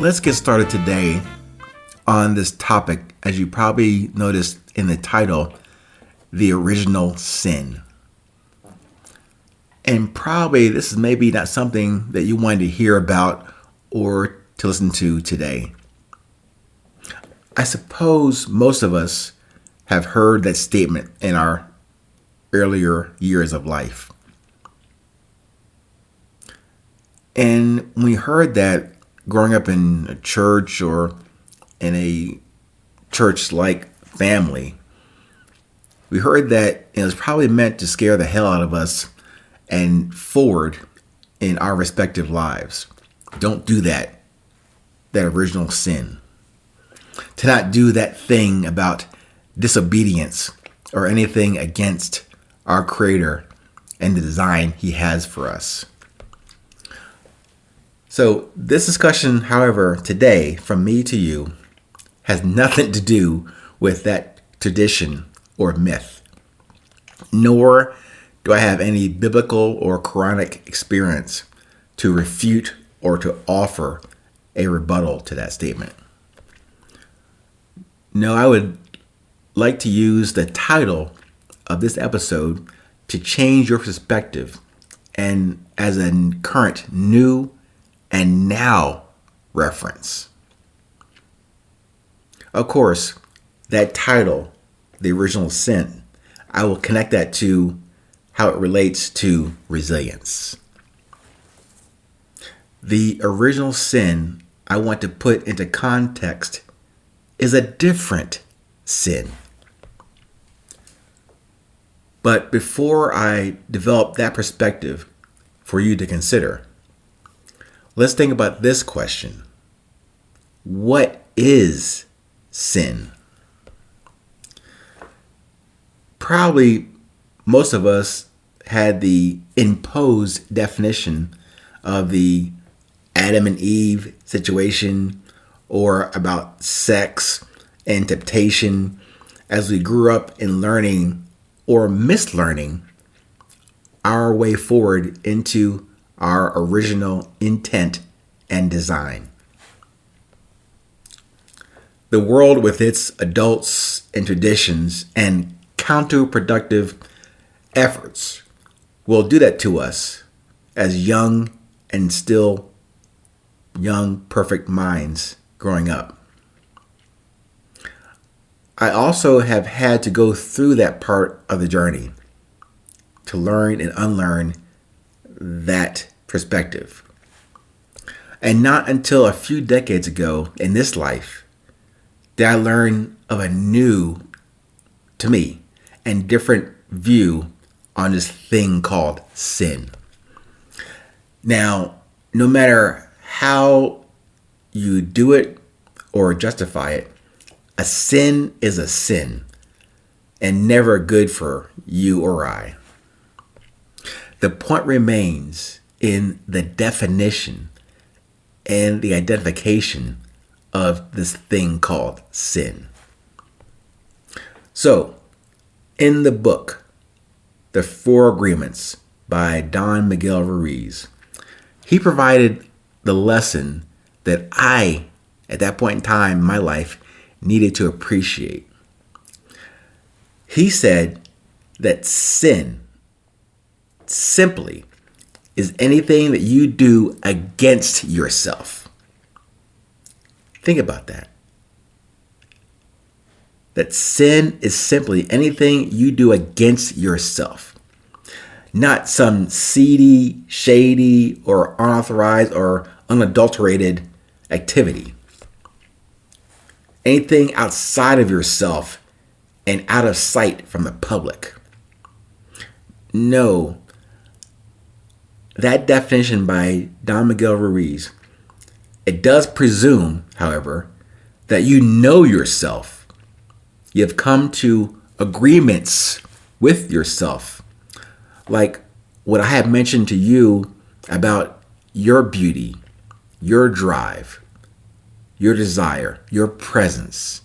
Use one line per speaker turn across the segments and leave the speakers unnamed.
Let's get started today on this topic, as you probably noticed in the title, the original sin. And probably this is maybe not something that you wanted to hear about or to listen to today. I suppose most of us have heard that statement in our earlier years of life. And when we heard that growing up in a church or in a church-like family, we heard that it was probably meant to scare the hell out of us and forward in our respective lives. Don't do that original sin. To not do that thing about disobedience or anything against our Creator and the design He has for us. So this discussion, however, today, from me to you, has nothing to do with that tradition or myth, nor do I have any biblical or Quranic experience to refute or to offer a rebuttal to that statement. No, I would like to use the title of this episode to change your perspective and as a current new and now reference. Of course, that title, the original sin, I will connect that to how it relates to resilience. The original sin I want to put into context is a different sin. But before I develop that perspective for you to consider, let's think about this question. What is sin? Probably most of us had the imposed definition of the Adam and Eve situation or about sex and temptation as we grew up in learning or mislearning our way forward into our original intent and design. The world with its adults and traditions and counterproductive efforts will do that to us as young and still young, perfect minds growing up. I also have had to go through that part of the journey to learn and unlearn that perspective. And not until a few decades ago in this life did I learn of a new, to me, and different view on this thing called sin. Now, no matter how you do it or justify it, a sin is a sin and never good for you or I. The point remains in the definition and the identification of this thing called sin. So, in the book, The Four Agreements by Don Miguel Ruiz, he provided the lesson that I, at that point in time in my life, needed to appreciate. He said that sin simply is anything that you do against yourself. Think about that. That sin is simply anything you do against yourself. Not some seedy, shady, or unauthorized or unadulterated activity. Anything outside of yourself and out of sight from the public. No. That definition by Don Miguel Ruiz, it does presume, however, that you know yourself. You have come to agreements with yourself. Like what I have mentioned to you about your beauty, your drive, your desire, your presence,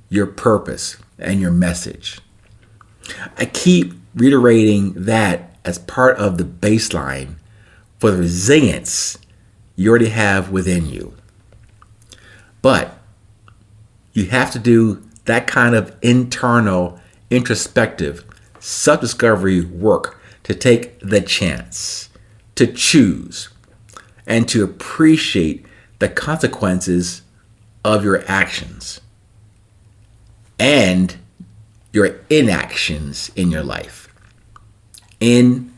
your purpose, and your message. I keep reiterating that as part of the baseline for the resilience you already have within you. But you have to do that kind of internal, introspective, self-discovery work to take the chance, to choose, and to appreciate the consequences of your actions and your inactions in your life, in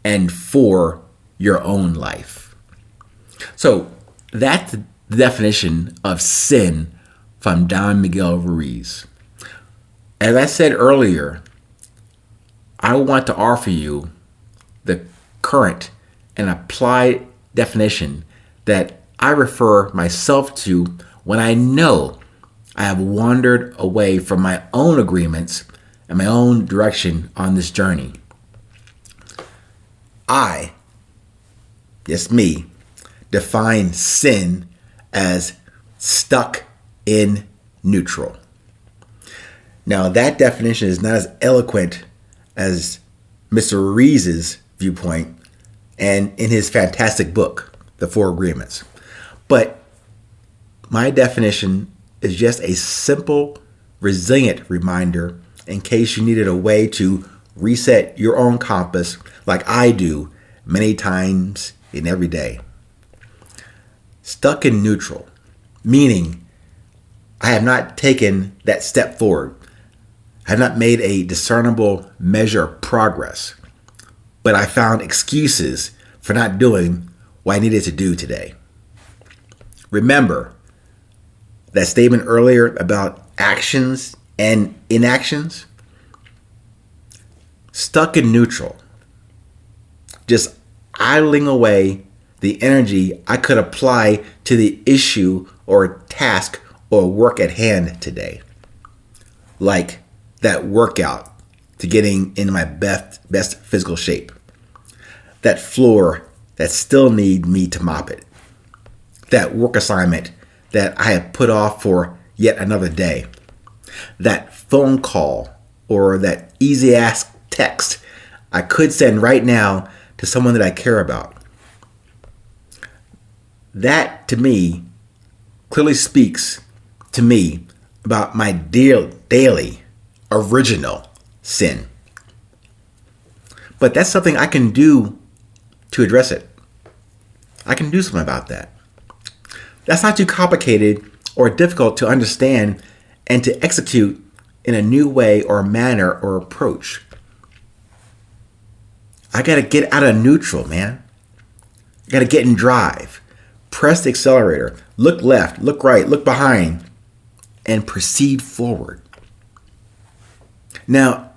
and for your own life. So that's the definition of sin from Don Miguel Ruiz. As I said earlier, I want to offer you the current and applied definition that I refer myself to when I know I have wandered away from my own agreements and my own direction on this journey. I, yes me, define sin as stuck in neutral. Now that definition is not as eloquent as Mr. Ruiz's viewpoint and in his fantastic book, The Four Agreements. But my definition is just a simple, resilient reminder in case you needed a way to reset your own compass like I do many times in every day. Stuck in neutral, meaning I have not taken that step forward. I have not made a discernible measure of progress, but I found excuses for not doing what I needed to do today. Remember that statement earlier about actions and inactions? Stuck in neutral, just idling away the energy I could apply to the issue or task or work at hand today. Like that workout to getting into my best physical shape. That floor that still need me to mop it. That work assignment that I have put off for yet another day. That phone call or that easy ask text I could send right now to someone that I care about. That to me clearly speaks to me about my daily original sin. But that's something I can do to address it. I can do something about that. That's not too complicated or difficult to understand and to execute in a new way or manner or approach. I got to get out of neutral, man. I got to get in drive. Press the accelerator. Look left, look right, look behind, and proceed forward. Now,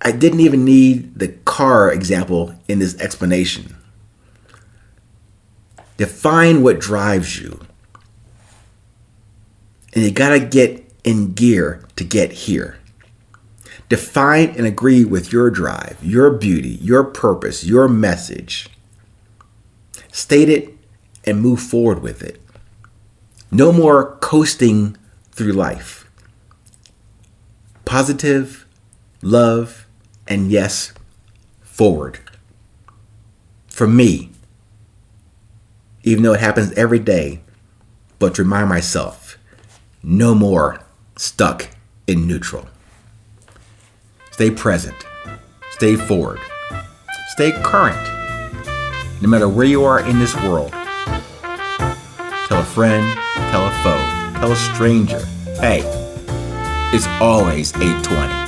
I didn't even need the car example in this explanation. Define what drives you. And you gotta get in gear to get here. Define and agree with your drive, your beauty, your purpose, your message. State it and move forward with it. No more coasting through life. Positive, love, and yes, forward. For me, even though it happens every day, but to remind myself, no more stuck in neutral. Stay present. Stay forward. Stay current. No matter where you are in this world. Tell a friend, tell a foe, tell a stranger, hey, it's always 8:20.